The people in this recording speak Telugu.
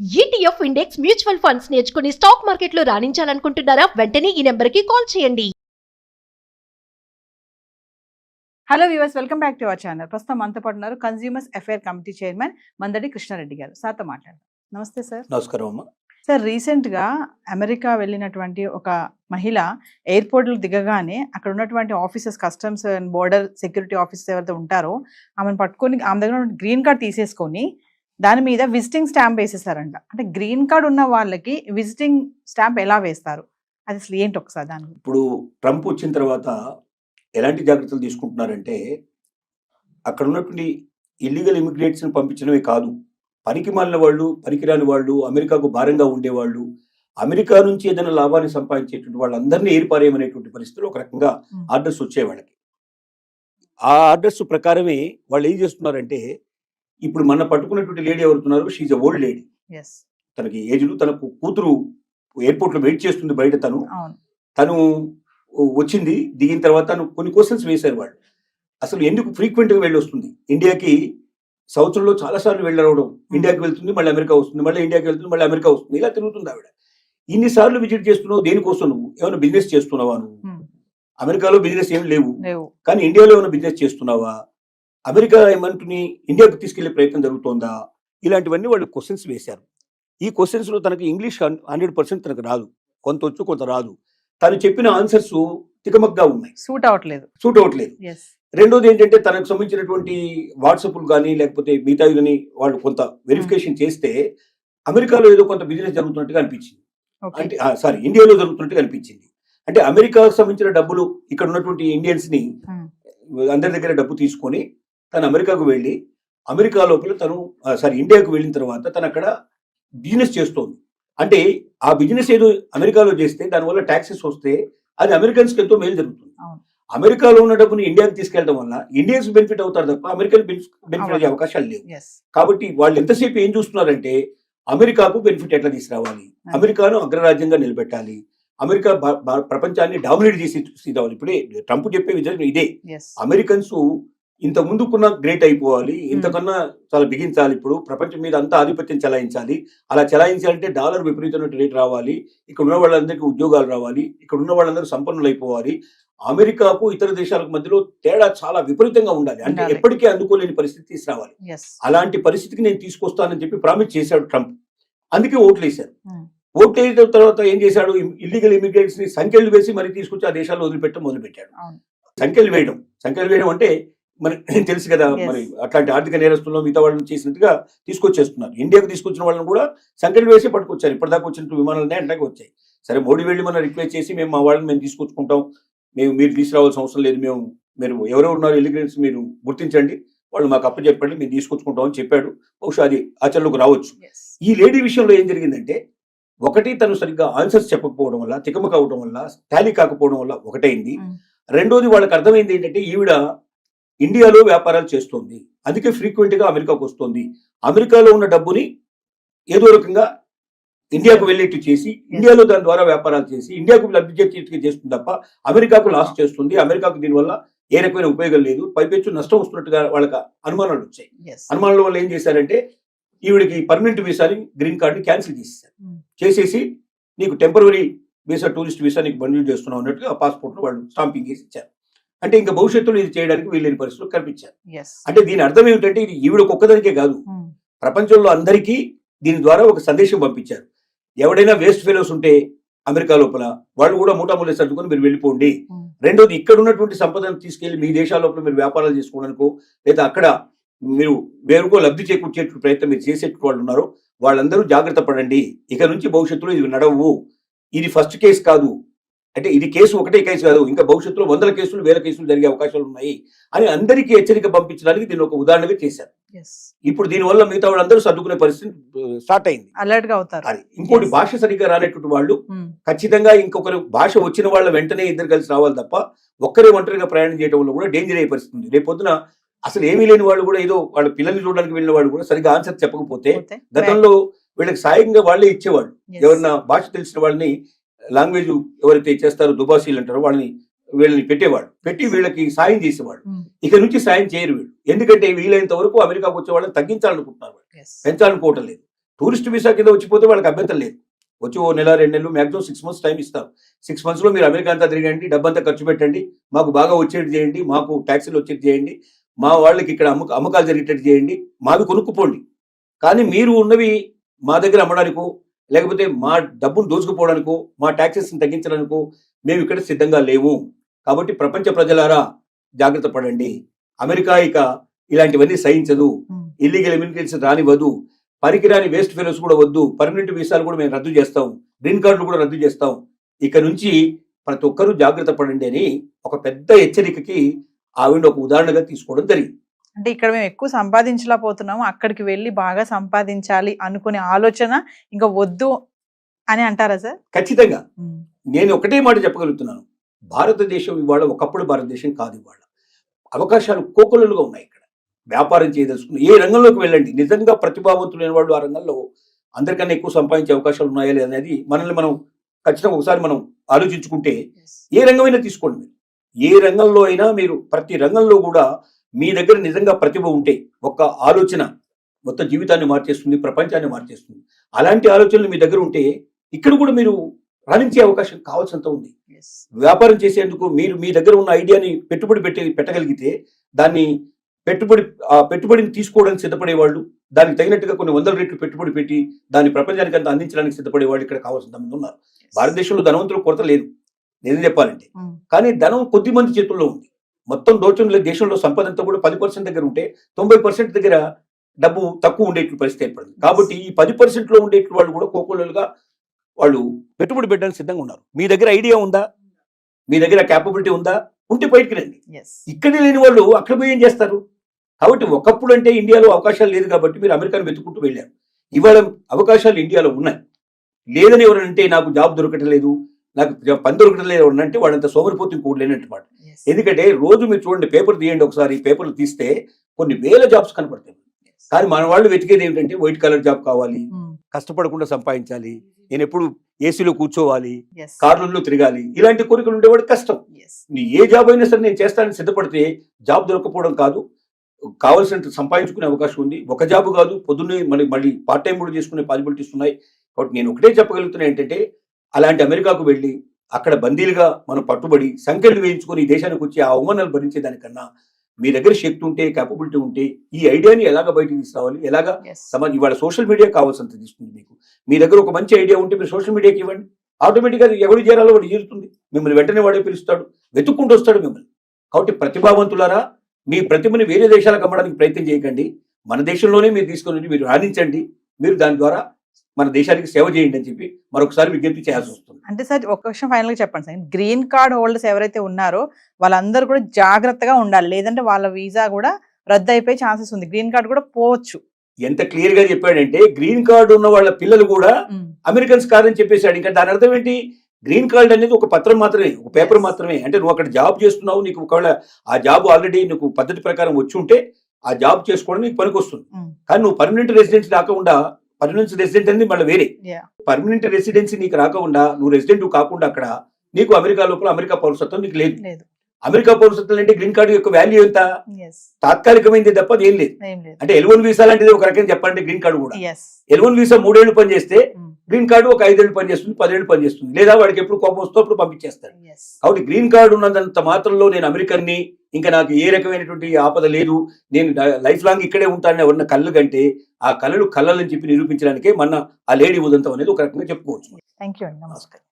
ETF ఇండెక్స్ మ్యూచువల్ ఫండ్స్ నేర్చుకుని స్టాక్ మార్కెట్లో రాణించాలనుకుంటున్నారా? వెంటనే ఈ నెంబర్కి కాల్ చేయండి. Hello viewers, welcome back to our channel. ప్రస్తుతం మనతో పాటు ఉన్నారు consumers affair committee chairman Mandadi Krishna Reddy గారు. సార్తో మాట్లాడదాం. నమస్తే సార్. నమస్కారం అమ్మా. సార్, రీసెంట్గా అమెరికా వెళ్ళినటువంటి ఒక మహిళ ఎయిర్పోర్ట్లో దిగగానే అక్కడ ఉన్నటువంటి officers, customs and border security officers ఎవరైతే ఉంటారో ఆమెను పట్టుకొని ఆమె దగ్గర గ్రీన్ కార్డ్ తీసేసుకొని దాని మీద విజిటింగ్ స్టాంప్ వేసేసారంట. అంటే గ్రీన్ కార్డ్ ఉన్న వాళ్ళకి విజిటింగ్ స్టాంప్ ఎలా వేస్తారు, అది అసలు ఏంటి ఒకసారి దాని గురించి? ఇప్పుడు ట్రంప్ వచ్చిన తర్వాత ఎలాంటి జాగ్రత్తలు తీసుకుంటున్నారంటే, అక్కడ ఉన్నటువంటి ఇల్లీగల్ ఇమిగ్రేట్స్ని పంపించడమే కాదు, పనికి మాలిన వాళ్ళు, పనికిరాని వాళ్ళు, అమెరికాకు భారంగా ఉండేవాళ్ళు, అమెరికా నుంచి ఏదైనా లాభాన్ని సంపాదించేటువంటి వాళ్ళందరినీ ఏర్పారేయమనేటువంటి పరిస్థితులు ఒక రకంగా ఆర్డర్స్ వచ్చాయి వాళ్ళకి. ఆ ఆర్డర్స్ ప్రకారమే వాళ్ళు ఏం చేస్తున్నారంటే, ఇప్పుడు మన పట్టుకున్నటువంటి లేడీ ఎవరుతున్నారు, షీఈ్ అ ఓల్డ్ లేడీ. తనకి ఏజ్లు, తనకు కూతురు ఎయిర్పోర్ట్లో వెయిట్ చేస్తుంది బయట. తను వచ్చింది, దిగిన తర్వాత తను కొన్ని క్వశ్చన్స్ వేశారు వాళ్ళు. అసలు ఎందుకు ఫ్రీక్వెంట్గా వెళ్ళి వస్తుంది ఇండియాకి? సంవత్సరంలో చాలాసార్లు వెళ్ళవడం, ఇండియాకి వెళ్తుంది, మళ్ళీ అమెరికా వస్తుంది, మళ్ళీ ఇండియాకి వెళ్తుంది, మళ్ళీ అమెరికా వస్తుంది, ఇలా తిరుగుతుంది ఆవిడ. ఇన్నిసార్లు విజిట్ చేస్తున్నావు దేనికోసం? నువ్వు ఏమైనా బిజినెస్ చేస్తున్నావా? నువ్వు అమెరికాలో బిజినెస్ ఏమి లేవు, కానీ ఇండియాలో ఏమైనా బిజినెస్ చేస్తున్నావా? అమెరికా ఏమంటుని ఇండియాకు తీసుకెళ్లే ప్రయత్నం జరుగుతోందా? ఇలాంటివన్నీ వాళ్ళు క్వశ్చన్స్ వేశారు. ఈ క్వశ్చన్స్లో తనకు ఇంగ్లీష్ 100% తనకు రాదు, కొంత వచ్చు కొంత రాదు. తను చెప్పిన ఆన్సర్స్ తికమక్గా ఉన్నాయి, సూట్ అవ్వట్లేదు. రెండోది ఏంటంటే, తనకు సంబంధించినటువంటి వాట్సాప్లు కానీ లేకపోతే మిగతా కానీ వాళ్ళు కొంత వెరిఫికేషన్ చేస్తే అమెరికాలో ఏదో కొంత బిజినెస్ జరుగుతున్నట్టుగా అనిపించింది. అంటే ఇండియాలో జరుగుతున్నట్టుగా అనిపించింది. అంటే అమెరికాకు సంబంధించిన డబ్బులు ఇక్కడ ఉన్నటువంటి ఇండియన్స్ ని అందరి దగ్గర డబ్బు తీసుకొని తను అమెరికాకు వెళ్ళి, అమెరికా లోపల ఇండియాకు వెళ్ళిన తర్వాత తను అక్కడ బిజినెస్ చేస్తోంది. అంటే ఆ బిజినెస్ ఏదో అమెరికాలో చేస్తే దానివల్ల ట్యాక్సెస్ వస్తే అది అమెరికన్స్కి ఎంతో మేలు జరుగుతుంది. అమెరికాలో ఉన్న డబ్బుని ఇండియాకి తీసుకెళ్లడం వల్ల ఇండియన్స్ బెనిఫిట్ అవుతారు తప్ప అమెరికన్ బెనిఫిట్ అయ్యే అవకాశాలు లేవు. కాబట్టి వాళ్ళు ఎంతసేపు ఏం చూస్తున్నారంటే, అమెరికాకు బెనిఫిట్ ఎట్లా తీసుకురావాలి, అమెరికాను అగ్రరాజ్యంగా నిలబెట్టాలి, అమెరికా ప్రపంచాన్ని డామినేట్ చేసి తీసుకోవాలి. ఇప్పుడే ట్రంప్ చెప్పే విధానం ఇదే. అమెరికన్స్ ఇంత ముందుకున్న గ్రేట్ అయిపోవాలి, ఇంతకన్నా చాలా బిగించాలి, ఇప్పుడు ప్రపంచం మీద అంతా ఆధిపత్యం చెలాయించాలి. అలా చెలాయించాలంటే డాలర్ విపరీతమైన రేట్ రావాలి, ఇక్కడ ఉన్న వాళ్ళందరికీ ఉద్యోగాలు రావాలి, ఇక్కడ ఉన్న వాళ్ళందరూ సంపన్నులు అయిపోవాలి. అమెరికాకు ఇతర దేశాలకు మధ్యలో తేడా చాలా విపరీతంగా ఉండాలి, అంటే ఎప్పటికీ అందుకోలేని పరిస్థితి తీసుకురావాలి. అలాంటి పరిస్థితికి నేను తీసుకొస్తానని చెప్పి ప్రామిస్ చేశాడు ట్రంప్. అందుకే ఓట్లు వేశారు. ఓట్లు వేసిన తర్వాత ఏం చేశాడు, ఇల్లీగల్ ఇమిగ్రెంట్స్ ని సంఖ్యలు వేసి మరి తీసుకొచ్చి ఆ దేశాల్లో మొదలుపెట్టాడు. సంఖ్యలు వేయడం అంటే మనకి తెలుసు కదా, మరి అట్లాంటి ఆర్థిక నేరస్తుల్లో మిగతా వాళ్ళని చేసినట్టుగా తీసుకొచ్చేస్తున్నారు. ఇండియాకు తీసుకొచ్చిన వాళ్ళని కూడా సంఖ్యలు వేసి పట్టుకొచ్చారు. ఇప్పటిదాకా వచ్చినట్టు విమానాలనే అంటే వచ్చాయి. సరే, మోడీ వెళ్ళి మనం రిక్వెస్ట్ చేసి మేము మా వాళ్ళని మేము తీసుకొచ్చుకుంటాం, మీరు తీసుకురావాల్సిన అవసరం లేదు, మీరు ఎవరెవరు ఉన్నారు ఇల్లీగల్స్ మీరు గుర్తించండి, వాళ్ళు మాకు అప్పచెప్పండి, మేము తీసుకొచ్చుకుంటాం అని చెప్పాడు. బహుశా అది ఆచరణలోకి రావచ్చు. ఈ లేడీ విషయంలో ఏం జరిగిందంటే, ఒకటి తను సరిగ్గా ఆన్సర్స్ చెప్పకపోవడం వల్ల, తికమక అవడం వల్ల, టాలీ కాకపోవడం వల్ల ఒకటైంది. రెండోది వాళ్ళకి అర్థమైంది ఏంటంటే, ఈవిడ ఇండియాలో వ్యాపారాలు చేస్తోంది, అందుకే ఫ్రీక్వెంట్ గా అమెరికాకు వస్తుంది. అమెరికాలో ఉన్న డబ్బుని ఏదో రకంగా ఇండియాకు వెళ్ళేట్టు చేసి, ఇండియాలో దాని ద్వారా వ్యాపారాలు చేసి ఇండియాకు లబ్ధి చేస్తుంది తప్ప అమెరికాకు లాస్ చేస్తుంది. అమెరికాకు దీనివల్ల ఏ రకమైన ఉపయోగం లేదు, పైపెచ్చు నష్టం వస్తున్నట్టుగా వాళ్ళకి అనుమానాలు వచ్చాయి. అనుమానాల వల్ల ఏం చేశారంటే, ఈవిడికి పర్మనెంట్ వీసాని, గ్రీన్ కార్డుని క్యాన్సిల్ చేసేసి నీకు టెంపరరీ వీసా, టూరిస్ట్ వీసా నీకు బండిల్ చేస్తున్నావు అన్నట్టుగా ఆ పాస్పోర్ట్ వాళ్ళు స్టాంపింగ్ చేసి ఇచ్చారు. అంటే ఇంకా భవిష్యత్తులో ఇది చేయడానికి వీళ్ళని పరిస్థితులు కల్పించారు. అంటే దీని అర్థం ఏమిటంటే, ఇది ఈవిడకు ఒక్కదానికే కాదు, ప్రపంచంలో అందరికీ దీని ద్వారా ఒక సందేశం పంపించారు. ఎవడైనా వేస్ట్ ఫెలోస్ ఉంటే అమెరికా లోపల వాళ్ళు కూడా మూటామూలే సర్దుకొని మీరు వెళ్ళిపోండి. రెండోది, ఇక్కడ ఉన్నటువంటి సంపదను తీసుకెళ్లి మీ దేశాల లోపల మీరు వ్యాపారాలు చేసుకోవడానికో లేదా అక్కడ మీరు వేరుకో లబ్ధి చేకూర్చే ప్రయత్నం మీరు చేసేటువంటి వాళ్ళు ఉన్నారో వాళ్ళందరూ జాగ్రత్త పడండి. ఇక నుంచి భవిష్యత్తులో ఇది నడవు, ఇది ఫస్ట్ కేసు కాదు, అంటే ఇది కేసు ఒకటే కేసు కాదు, ఇంకా భవిష్యత్తులో 100 కేసులు 1000 కేసులు జరిగే అవకాశాలు ఉన్నాయి అని అందరికీ హెచ్చరిక పంపించడానికి దీన్ని ఒక ఉదాహరణగా చేశారు. ఇప్పుడు దీనివల్ల మిగతా వాళ్ళందరూ సర్దుకునే పరిస్థితి స్టార్ట్ అయింది, అలర్ట్ గా అవుతారు. అది ఇంకోటి, భాష సరిగ్గా రానటువంటి వాళ్ళు ఖచ్చితంగా ఇంకొకరు భాష వచ్చిన వాళ్ళ వెంటనే ఇద్దరు కలిసి రావాలి తప్ప ఒక్కరే ఒంటరిగా ప్రయాణం చేయడం వల్ల కూడా డేంజర్ అయ్యే పరిస్థితి ఉంది. రేపొద్దున అసలు ఏమీ లేని వాళ్ళు కూడా, ఏదో వాళ్ళ పిల్లల్ని చూడడానికి వెళ్ళిన వాళ్ళు కూడా సరిగ్గా ఆన్సర్ చెప్పకపోతే, గతంలో వీళ్ళకి సాయంగా వాళ్ళే ఇచ్చేవాళ్ళు. ఎవరన్నా భాష తెలిసిన వాళ్ళని, లాంగ్వేజ్ ఎవరైతే చేస్తారో దుబాసీలు అంటారో వాళ్ళని వీళ్ళని పెట్టి వీళ్ళకి సాయం చేసేవాళ్ళు. ఇక నుంచి సాయం చేయరు వీళ్ళు, ఎందుకంటే వీలైనంత వరకు అమెరికాకు వచ్చే వాళ్ళని తగ్గించాలనుకుంటున్నారు, పెంచాలనుకోవటం లేదు. టూరిస్ట్ వీసా కింద వచ్చిపోతే వాళ్ళకి అభ్యంతరం లేదు. వచ్చి ఓ నెల 2 నెలలు మ్యాక్సిమం 6 months టైం ఇస్తారు. 6 monthsలో మీరు అమెరికా అంతా తిరగండి, డబ్బంతా ఖర్చు పెట్టండి, మాకు బాగా వచ్చేది చేయండి, మాకు ట్యాక్సీలు వచ్చేది చేయండి, మా వాళ్ళకి ఇక్కడ అమ్మకాలు జరిగేటట్టు చేయండి, మావి కొనుక్కుపోండి. కానీ మీరు ఉన్నవి మా దగ్గర అమ్మడానికో లేకపోతే మా డబ్బును దోచుకుపోవడానికో మా ట్యాక్సెస్ని తగ్గించడానికో మేము ఇక్కడ సిద్ధంగా లేవు. కాబట్టి ప్రపంచ ప్రజలారా జాగ్రత్త పడండి. అమెరికా ఇక ఇలాంటివన్నీ సహించదు, ఇల్లీగల్ ఇమిగ్రెంట్స్ రానివ్వదు, పనికిరాని వేస్ట్ ఫెలోస్ కూడా వద్దు, పర్మనెంట్ వీసాలు కూడా మేము రద్దు చేస్తాం, గ్రీన్ కార్డులు కూడా రద్దు చేస్తాం. ఇక నుంచి ప్రతి ఒక్కరూ జాగ్రత్త పడండి అని ఒక పెద్ద హెచ్చరికకి ఆవిడ ఒక ఉదాహరణగా తీసుకోవడం జరిగింది. అంటే ఇక్కడ మేము ఎక్కువ సంపాదించలేకపోతున్నాము, అక్కడికి వెళ్ళి బాగా సంపాదించాలి అనుకునే ఆలోచన ఇంకా వద్దు అని అంటారా సార్? ఖచ్చితంగా. నేను ఒకటే మాట చెప్పగలుగుతున్నాను, భారతదేశం ఇవాళ ఒకప్పుడు భారతదేశం కాదు. ఇవాళ అవకాశాలు కోకొల్లలుగా ఉన్నాయి. ఇక్కడ వ్యాపారం చేయదలుచుకున్న ఏ రంగంలోకి వెళ్ళండి, నిజంగా ప్రతిభావంతులైన వాళ్ళు ఆ రంగంలో అందరికన్నా ఎక్కువ సంపాదించే అవకాశాలు ఉన్నాయా లేదనేది మనల్ని మనం ఖచ్చితంగా ఒకసారి మనం ఆలోచించుకుంటే ఏ రంగమైనా తీసుకోండి. మీరు ఏ రంగంలో అయినా మీరు ప్రతి రంగంలో కూడా మీ దగ్గర నిజంగా ప్రతిభ ఉంటే ఒక్క ఆలోచన మొత్తం జీవితాన్ని మార్చేస్తుంది, ప్రపంచాన్ని మార్చేస్తుంది. అలాంటి ఆలోచనలు మీ దగ్గర ఉంటే ఇక్కడ కూడా మీరు రాణించే అవకాశం కావాల్సినంత ఉంది. వ్యాపారం చేసేందుకు మీ దగ్గర ఉన్న ఐడియాని పెట్టుబడి పెట్టగలిగితే దాన్ని పెట్టుబడిని తీసుకోవడానికి సిద్ధపడే వాళ్ళు, దానికి తగినట్టుగా కొన్ని 100 రెట్లు పెట్టుబడి పెట్టి దాన్ని ప్రపంచానికి అంతా అందించడానికి సిద్ధపడే వాళ్ళు ఇక్కడ కావాల్సిన మంది ఉన్నారు. భారతదేశంలో ధనవంతుల కొరత లేదు నిజం చెప్పాలంటే, కానీ ధనం కొద్ది మంది చేతుల్లో ఉంది. మొత్తం దేశంలో సంపద అంతా కూడా 10% దగ్గర ఉంటే 90% దగ్గర డబ్బు తక్కువ ఉండేట్లు పరిస్థితి ఏర్పడింది. కాబట్టి ఈ 10%లో ఉండేట్లు వాళ్ళు కూడా కోకొల్లలుగా వాళ్ళు పెట్టుబడి పెట్టడానికి సిద్ధంగా ఉన్నారు. మీ దగ్గర ఐడియా ఉందా, మీ దగ్గర క్యాపబిలిటీ ఉందా, ఉంటే బయటికి రండి. ఇక్కడే లేని వాళ్ళు అక్కడ పోయి ఏం చేస్తారు? కాబట్టి ఒకప్పుడు అంటే ఇండియాలో అవకాశాలు లేదు కాబట్టి మీరు అమెరికాను వెతుక్కుంటూ వెళ్ళారు. ఇవాళ అవకాశాలు ఇండియాలో ఉన్నాయి. లేదని ఎవరంటే నాకు జాబ్ దొరకటం లేదు, నాకు పని దొరకటం లేదు అంటే వాళ్ళంత సోమరిపోతు ఇంకోటి లేనట్టు మాట. ఎందుకంటే రోజు మీరు చూడండి, పేపర్ తీయండి ఒకసారి, పేపర్లు తీస్తే కొన్ని వేల జాబ్స్ కనపడతాయి. కానీ మన వాళ్ళు వెతికేది ఏమిటంటే వైట్ కలర్ జాబ్ కావాలి, కష్టపడకుండా సంపాదించాలి, నేను ఎప్పుడు ఏసీలో కూర్చోవాలి, కార్లలో తిరగాలి, ఇలాంటి కోరికలు ఉండేవాడు కష్టం. ఏ జాబ్ అయినా సరే నేను చేస్తానని సిద్ధపడితే జాబ్ దొరకపోవడం కాదు, కావాల్సినంత సంపాదించుకునే అవకాశం ఉంది. ఒక జాబ్ కాదు, పొద్దున్నే మళ్ళీ పార్ట్ టైం కూడా చేసుకునే పాసిబిలిటీస్ ఉన్నాయి. కాబట్టి నేను ఒకటే చెప్పగలుగుతున్నా ఏంటంటే, అలాంటి అమెరికాకు వెళ్ళి అక్కడ బందీలుగా మనం పట్టుబడి సంఖ్యలు వేయించుకొని ఈ దేశానికి వచ్చి ఆ అవమానాలు భరించేదానికన్నా మీ దగ్గర శక్తి ఉంటే, క్యాపబిలిటీ ఉంటే ఈ ఐడియాని ఎలాగ బయటకు తీసుకురావాలి, ఎలాగా సమాజం ఇవాళ సోషల్ మీడియా కావాల్సినంత తీసుకుంది. మీకు మీ దగ్గర ఒక మంచి ఐడియా ఉంటే మీరు సోషల్ మీడియాకి ఇవ్వండి, ఆటోమేటిక్గా ఎవరు చేరాలో వాడు చేరుతుంది, మిమ్మల్ని వెంటనే వాడే పిలుస్తాడు, వెతుక్కుంటూ వస్తాడు మిమ్మల్ని. కాబట్టి ప్రతిభావంతులారా, మీ ప్రతిభని వేరే దేశాలకు అమ్మడానికి ప్రయత్నం చేయకండి, మన దేశంలోనే మీరు తీసుకొని మీరు రాణించండి, మీరు దాని ద్వారా మన దేశానికి సేవ చేయండి అని చెప్పి మరొకసారి విజ్ఞప్తి చేయాల్సి వస్తుంది. అంటే సార్ ఒక విషయం ఫైనల్ గా చెప్పండి సార్, గ్రీన్ కార్డ్ హోల్డర్స్ ఎవరైతే ఉన్నారో వాళ్ళందరూ కూడా జాగ్రత్తగా ఉండాలి, లేదంటే వాళ్ళ వీసా కూడా రద్దు అయిపోయే ఛాన్సెస్ ఉంది, గ్రీన్ కార్డ్ కూడా పోవచ్చు. ఎంత క్లియర్ గా చెప్పాడంటే, గ్రీన్ కార్డు ఉన్న వాళ్ళ పిల్లలు కూడా అమెరికన్స్ కాదని చెప్పేశాడు. ఇంకా దాని అర్థం ఏంటి? గ్రీన్ కార్డ్ అనేది ఒక పత్రం మాత్రమే, ఒక పేపర్ మాత్రమే. అంటే నువ్వు అక్కడ జాబ్ చేస్తున్నావు, నీకు ఒకవేళ ఆ జాబ్ ఆల్రెడీ నీకు పద్ధతి ప్రకారం వచ్చి ఉంటే ఆ జాబ్ చేసుకోవడం నీకు పనికి వస్తుంది. కానీ నువ్వు పర్మనెంట్ రెసిడెన్సీ రాకుండా, పర్మనెంట్ రెసిడెంట్ అనేది మళ్ళీ వేరే, పర్మనెంట్ రెసిడెన్సీ నీకు రాకుండా, నువ్వు రెసిడెంట్ కాకుండా అక్కడ నీకు అమెరికా లోపల అమెరికా పౌరసత్వం నీకు లేదు. అమెరికా పౌరసత్వం అంటే గ్రీన్ కార్డు యొక్క వాల్యూ ఎంత? తాత్కాలికమైంది తప్ప అది ఏం లేదు. అంటే L1 వీసా లాంటిది ఒక రకంగా చెప్పాలంటే గ్రీన్ కార్డు కూడా. L1 వీసా 3 ఏళ్ళు పనిచేస్తే గ్రీన్ కార్డు ఒక 5 ఏళ్ళు పనిచేస్తుంది, 10 ఏళ్ళు పనిచేస్తుంది, లేదా వాడికి ఎప్పుడు కోపం వస్తే అప్పుడు పంపించేస్తాడు. కాబట్టి గ్రీన్ కార్డు ఉన్నంత మాత్రంలో నేను అమెరికన్ని, ఇంకా నాకు ఏ రకమైనటువంటి ఆపద లేదు, నేను లైఫ్ లాంగ్ ఇక్కడే ఉంటానని ఎవరన్నా కళ్ళు కంటే ఆ కళలు కళ్ళని చెప్పి నిరూపించడానికే మన ఆ లేడీ ఉదంతం అనేది ఒక రకంగా చెప్పుకోవచ్చు. థ్యాంక్ యూ అండి, నమస్కారం.